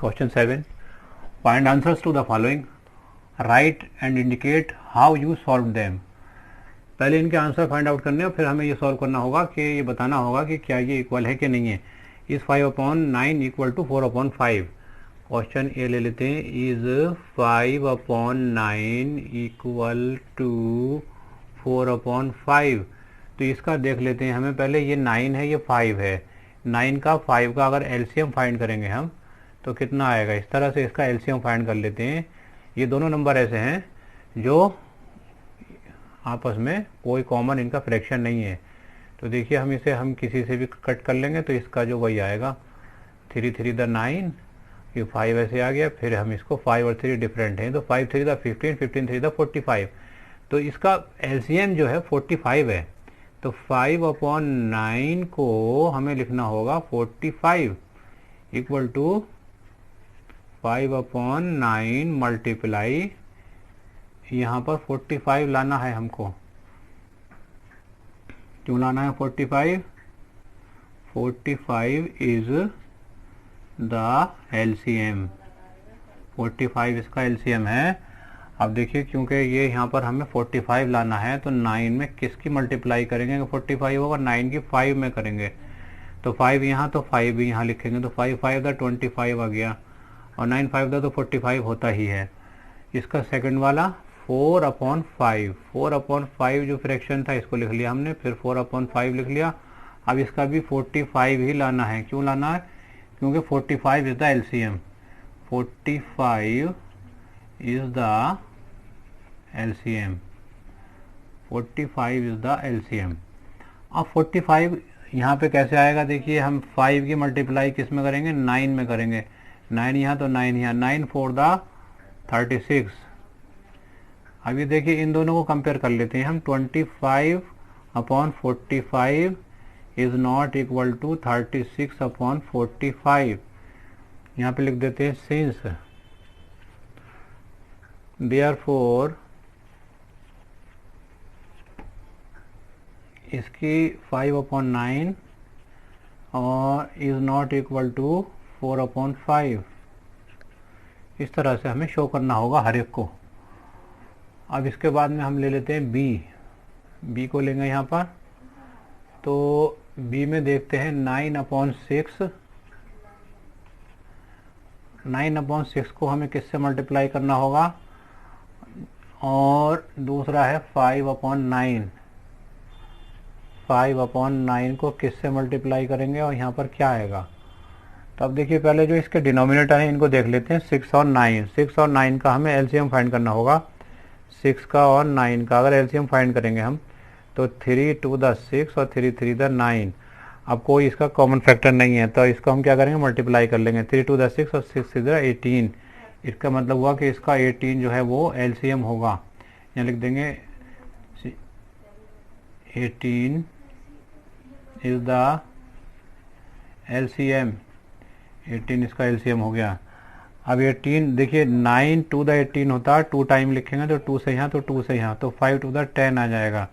Question 7, find answers to the following, right and indicate how you solve them. पहले इनके answer find out करने और फिर हमें ये सॉल्व करना होगा कि ये बताना होगा कि क्या ये इक्वल है कि नहीं है। Is 5/9 equal to 4/5। Question A ले लेते हैं, इज 5/9 इक्वल टू 4/5। तो इसका देख लेते हैं हमें पहले, ये 9 है, ये 5 है। 9 का 5 का अगर एलसीएम फाइंड करेंगे हम तो कितना आएगा। इस तरह से इसका एलसीएम फाइंड कर लेते हैं। ये दोनों नंबर ऐसे हैं जो आपस में कोई कॉमन इनका फ्रैक्शन नहीं है। तो देखिए हम किसी से भी कट कर लेंगे तो इसका जो वही आएगा, 3 3 द 9, ये 5 ऐसे आ गया। फिर हम इसको 5 और 3 डिफरेंट हैं तो 5 3 द 15, 15 3 द 45। तो इसका एलसीएम जो है 45 है। तो 5/9 को हमें लिखना होगा 45 इक्वल टू 5/9 मल्टीप्लाई, यहाँ पर 45 लाना है हमको। क्यों लाना है 45? 45 इज द एलसीएम। 45 इसका एलसीएम है। अब देखिए क्योंकि ये यहाँ पर हमें 45 लाना है तो 9 में किसकी मल्टीप्लाई करेंगे, 45 होगा 9 की 5 में करेंगे। तो 5 यहाँ तो 5 भी यहाँ लिखेंगे तो 5 5 दा 25 आ गया और 9 5 दा तो 45 होता ही है। इसका सेकंड वाला 4/5, 4/5 जो फ्रैक्शन था इसको लिख लिया हमने, फिर 4/5 लिख लिया। अब इसका भी 45 ही लाना है। क्यों लाना है? क्योंकि 45 is the LCM. 45 is the LCM. 45 is the LCM. अब 45 यहाँ पे कैसे आएगा, देखिए हम 5 की मल्टीप्लाई किस में करेंगे, 9 में करेंगे। 9 यहाँ तो 9 यहाँ, 9 4 द 36। अब ये देखिए इन दोनों को कंपेयर कर लेते हैं हम। 25/45 इज नॉट इक्वल टू 36/45। यहाँ पे लिख देते हैं सिंस देयरफॉर इसकी 5/9 और इज नॉट इक्वल टू 4/5। इस तरह से हमें शो करना होगा हर एक को। अब इसके बाद में हम ले लेते हैं बी को लेंगे यहाँ पर। तो बी में देखते हैं 9/6। 9/6 को हमें किससे मल्टीप्लाई करना होगा, और दूसरा है 5/9। 5/9 को किससे मल्टीप्लाई करेंगे और यहाँ पर क्या आएगा। तो अब देखिए पहले जो इसके डिनोमिनेटर हैं इनको देख लेते हैं, 6 और 9। 6 और 9 का हमें एलसीएम फाइंड करना होगा। 6 का और 9 का अगर एलसीएम फाइंड करेंगे हम तो 3 2 द 6 और 3 3 द 9। अब कोई इसका कॉमन फैक्टर नहीं है तो इसको हम क्या करेंगे, मल्टीप्लाई कर लेंगे। 3 2 द 6 और 6 6 द 18। इसका मतलब हुआ कि इसका 18 जो है वो एलसीएम होगा। यहाँ लिख देंगे 18 इज द एलसीएम। 18 इसका एलसीएम हो गया। अब 18 देखिए 9 2 द 18 होता है, 2 टाइम लिखेंगे तो 2 से यहाँ तो 2 से यहाँ, तो 5 2 द 10 आ जाएगा।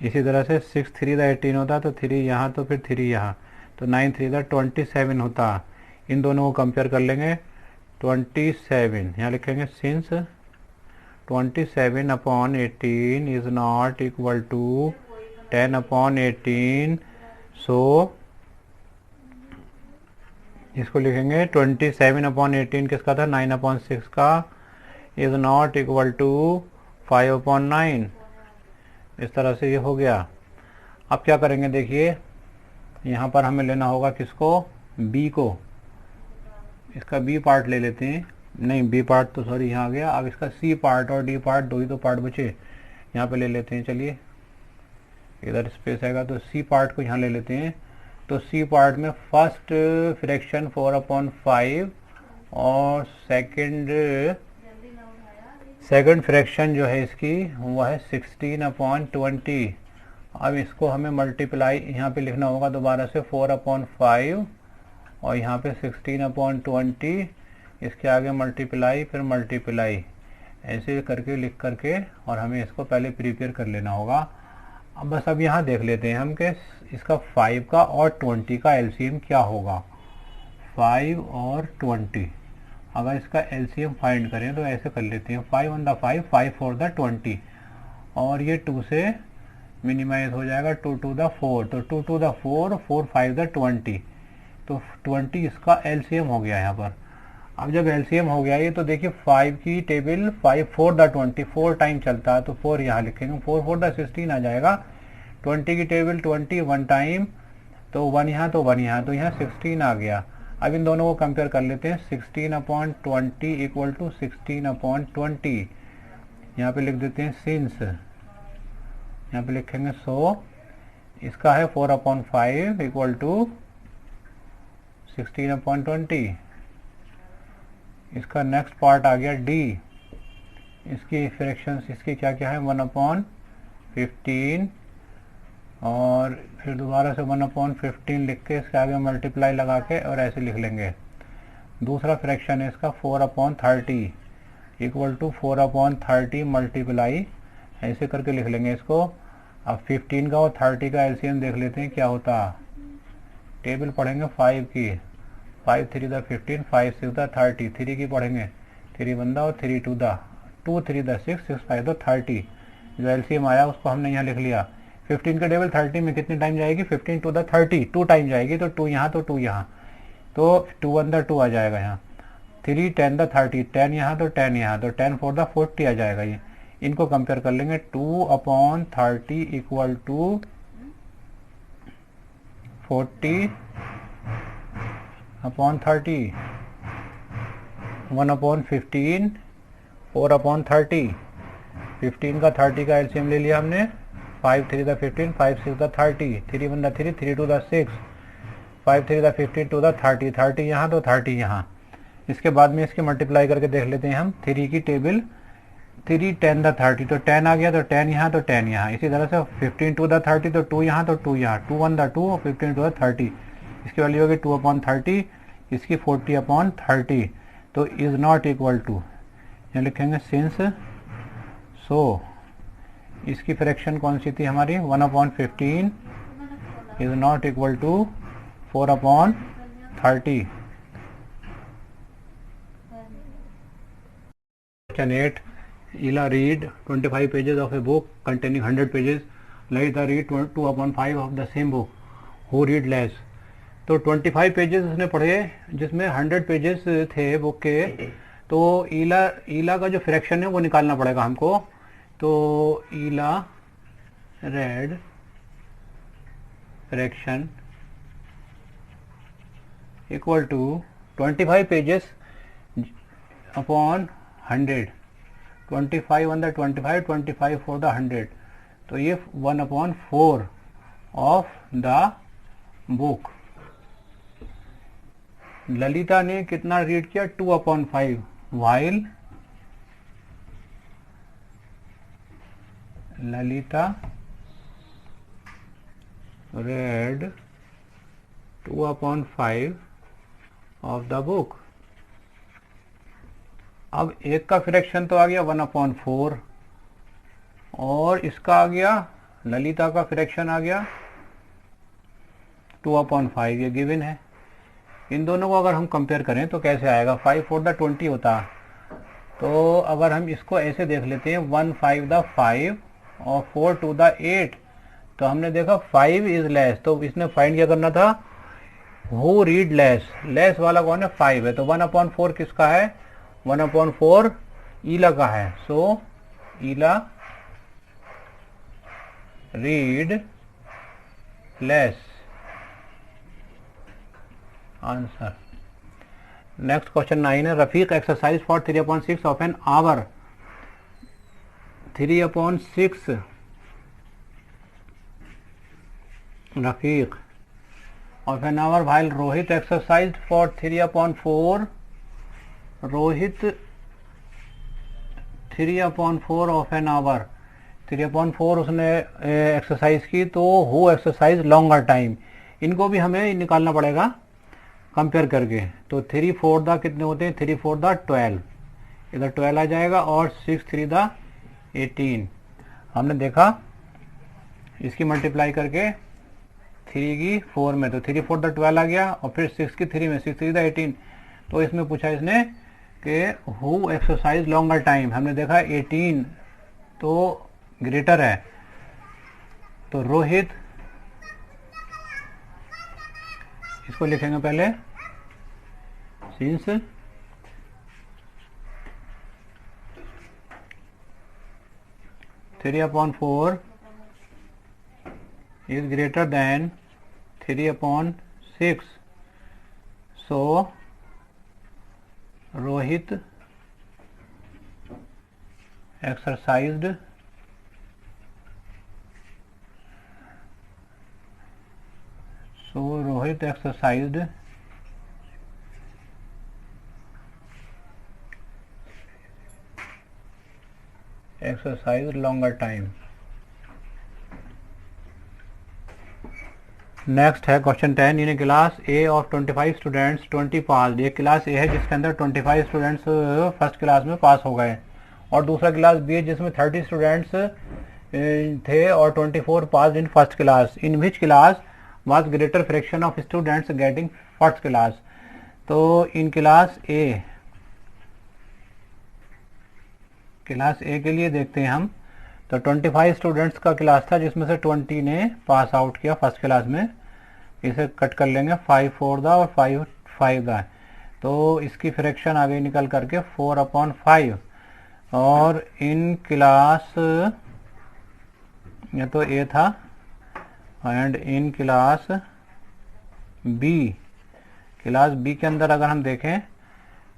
इसी तरह से 6 3 द 18 होता है तो 3 यहाँ तो फिर 3 यहाँ, तो 9 3 द 27 होता है। इन दोनों को कंपेयर कर लेंगे। 27 यहाँ लिखेंगे since 27/18 is not equal to 10/18। So इसको लिखेंगे 27/18 किसका था, 9/6 का, इज नॉट इक्वल टू 5/9। इस तरह से ये हो गया। अब क्या करेंगे, देखिए यहाँ पर हमें लेना होगा किसको, बी को। इसका बी पार्ट ले लेते हैं, नहीं बी पार्ट तो सॉरी यहाँ आ गया। अब इसका सी पार्ट और डी पार्ट, दो ही तो पार्ट बचे, यहाँ पे ले लेते हैं। चलिए इधर स्पेस आएगा तो सी पार्ट को यहाँ ले लेते हैं। तो सी पार्ट में फर्स्ट फ्रैक्शन 4/5 और सेकंड फ्रैक्शन जो है इसकी वो है 16/20। अब इसको हमें मल्टीप्लाई यहाँ पे लिखना होगा दोबारा से 4/5 और यहाँ पे 16/20। इसके आगे मल्टीप्लाई फिर मल्टीप्लाई, ऐसे करके लिख करके और हमें इसको पहले प्रिपेयर कर लेना होगा। अब बस अब यहाँ देख लेते हैं हम कि इसका 5 का और 20 का एलसीएम क्या होगा। 5 और 20, अगर इसका एलसीएम फाइंड करें तो ऐसे कर लेते हैं, 5 वन द 5, 5 4 द 20, और ये 2 से मिनिमाइज हो जाएगा, 2 2 द 4, तो 2 2 द 4, 4 5 द 20, तो 20 इसका एलसीएम हो गया यहाँ पर। अब जब एलसीएम हो गया ये, तो देखिए 5 की टेबल 5 4 द 20 4 टाइम चलता है, तो 4 यहाँ लिखेंगे, 4 4 द 16 आ जाएगा। 20 की टेबल 20 1 टाइम, तो 1 यहाँ तो 1 यहाँ, तो यहाँ 16 आ गया। अब इन दोनों को कंपेयर कर लेते हैं, 16/20 इक्वल टू 16/20, यहाँ पे लिख देते हैं सिंस, यहाँ पे लिखेंगे सो, इसका है 4/5 इक्वल टू 16/20। इसका नेक्स्ट पार्ट आ गया डी, इसकी फ्रैक्शंस इसकी क्या क्या है, 1/15, और फिर दोबारा से 1/15 लिख के इसके आगे मल्टीप्लाई लगा के और ऐसे लिख लेंगे। दूसरा फ्रैक्शन है इसका 4/30 इक्वल टू 4/30 मल्टीप्लाई, ऐसे करके लिख लेंगे इसको। अब 15 का और 30 का एलसीएम देख लेते हैं क्या होता, टेबल पढ़ेंगे 5 की, 5 3 द 15, 5 6 द 30, 3 की पढ़ेंगे 3 1 और 3 2 द 2 3 द 6 6 5 द 30, जो एलसीएम आया उसको हमने यहाँ लिख लिया। 15 के टेबल 30 में कितनी टाइम जाएगी, 15 टू द 30, 2 टाइम जाएगी, तो 2 यहाँ तो 2 यहाँ, तो 2 1 द 2 आ जाएगा यहाँ, 3 10 द 30, 10 यहाँ तो 10 यहाँ, तो 10 4 द 40 आ जाएगा। ये इनको कंपेयर कर लेंगे, 2/30 इक्वल टू 40/30, 1/15, 4/30, 15 का 30 का एलसीएम ले लिया हमने, 5 3 the 15, 5 6 the 30, 3 1 the 3, 3 2 the 6, 5 3 the 15 2 the 30, 30 यहाँ तो 30 यहाँ। इसके बाद में इसके मल्टीप्लाई करके देख लेते हैं हम, 3 की टेबल 3 10 द 30, तो 10 आ गया, तो 10 यहाँ तो 10 यहाँ। इसी तरह से 15 टू द 30, तो 2 यहाँ तो 2 यहाँ, 2 1 द 2, 15 टू द 30, इसकी वैल्यू होगी 2/30, इसकी 40/30, तो इज नॉट इक्वल टू, यहाँ लिखेंगे सिंस, सो इसकी फ्रैक्शन कौन सी थी हमारी, 1/15 is not equal to 4/30। Question 8. Ela read 25 pages of a book containing 100 pages. Later read 2/5 of the same book. Who read less? तो 25 पेजेस उसने पढ़े जिसमें 100 पेजेस थे बुक के, तो ईला का जो फ्रैक्शन है वो निकालना पड़ेगा हमको। तो Ila read fraction equal to 25 pages upon 100, 25 on the 25, 25 for the 100, तो ये 1/4 ऑफ द बुक। ललिता ने कितना रीड किया, 2/5, while Lalita read 2/5 of the book. अब एक का फ्रैक्शन तो आ गया 1/4, और इसका आ गया ललिता का फ्रैक्शन आ गया 2/5, ये गिवन है। इन दोनों को अगर हम कंपेयर करें तो कैसे आएगा, 5 4 द 20 होता, तो अगर हम इसको ऐसे देख लेते हैं 1 5 द 5 और 4 2 द 8, तो हमने देखा 5 इज लेस, तो इसने फाइंड क्या करना था, हु रीड लेस, लेस वाला कौन है, 5 है, तो 1/4 किसका है, 1/4 ईला का है। So Ila read less, answer. Next question 9 है, Rafiq exercise for 3/6 of an hour, 3/6 Rafiq of an hour, while Rohit exercise for 3/4, Rohit 3/4 of an hour, 3/4 उसने एक्सरसाइज की, तो हु एक्सरसाइज लॉन्गर टाइम, इनको भी हमें निकालना पड़ेगा कंपेयर करके। तो 3 4 द कितने होते हैं, 3 4 द 12, इधर 12 आ जाएगा, और 6 3 द 18, हमने देखा इसकी मल्टीप्लाई करके 3 की 4 में, तो 3 4 द 12 आ गया, और फिर 6 की 3 में, 6 3 द 18, तो इसमें पूछा इसने कि हु एक्सरसाइज लॉन्गर टाइम, हमने देखा 18 तो ग्रेटर है, तो रोहित, इसको लिखेंगे पहले since 3/4 is greater than 3/6, so Rohit exercised longer time। Next है question 10। In class A of 25 students 20 pass. ये क्लास ए है जिसके अंदर 25 स्टूडेंट्स फर्स्ट क्लास में पास हो गए, और दूसरा क्लास बी है जिसमें 30 स्टूडेंट्स थे और 24 pass in first class. In which class was greater fraction of students getting first class. तो इन क्लास ए के लिए देखते हैं हम, तो 25 स्टूडेंट्स का क्लास था जिसमें से 20 ने पास आउट किया फर्स्ट क्लास में। इसे कट कर लेंगे, 5 4 दा और 5 5 दा, तो इसकी फ्रैक्शन आ गई निकल करके 4/5। और इन क्लास, ये तो ए था, एंड इन क्लास बी के अंदर अगर हम देखें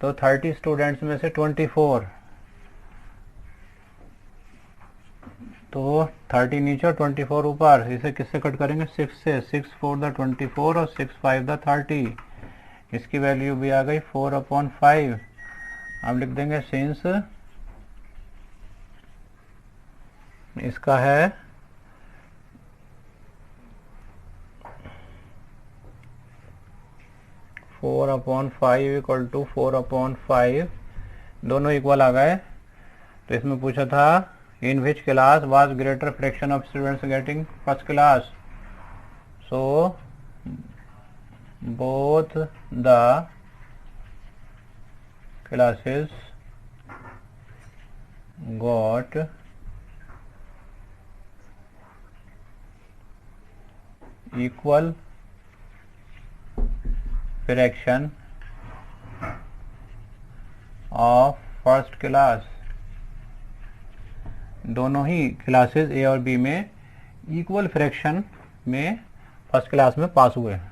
तो 30 स्टूडेंट्स में से 24, तो 30 नीचे और 24 ऊपर, इसे किससे कट करेंगे, 6 से। 6 4 दा 24 और 6 5 दा 30, इसकी वैल्यू भी आ गई 4/5। अब लिख देंगे सिंस इसका है 4/5 इक्वल टू 4/5, दोनों इक्वल आ गए। तो इसमें पूछा था in which class was greater fraction of students getting first class, so both the classes got equal fraction of first class। दोनों ही क्लासेस ए और बी में इक्वल फ्रैक्शन में फर्स्ट क्लास में पास हुए हैं।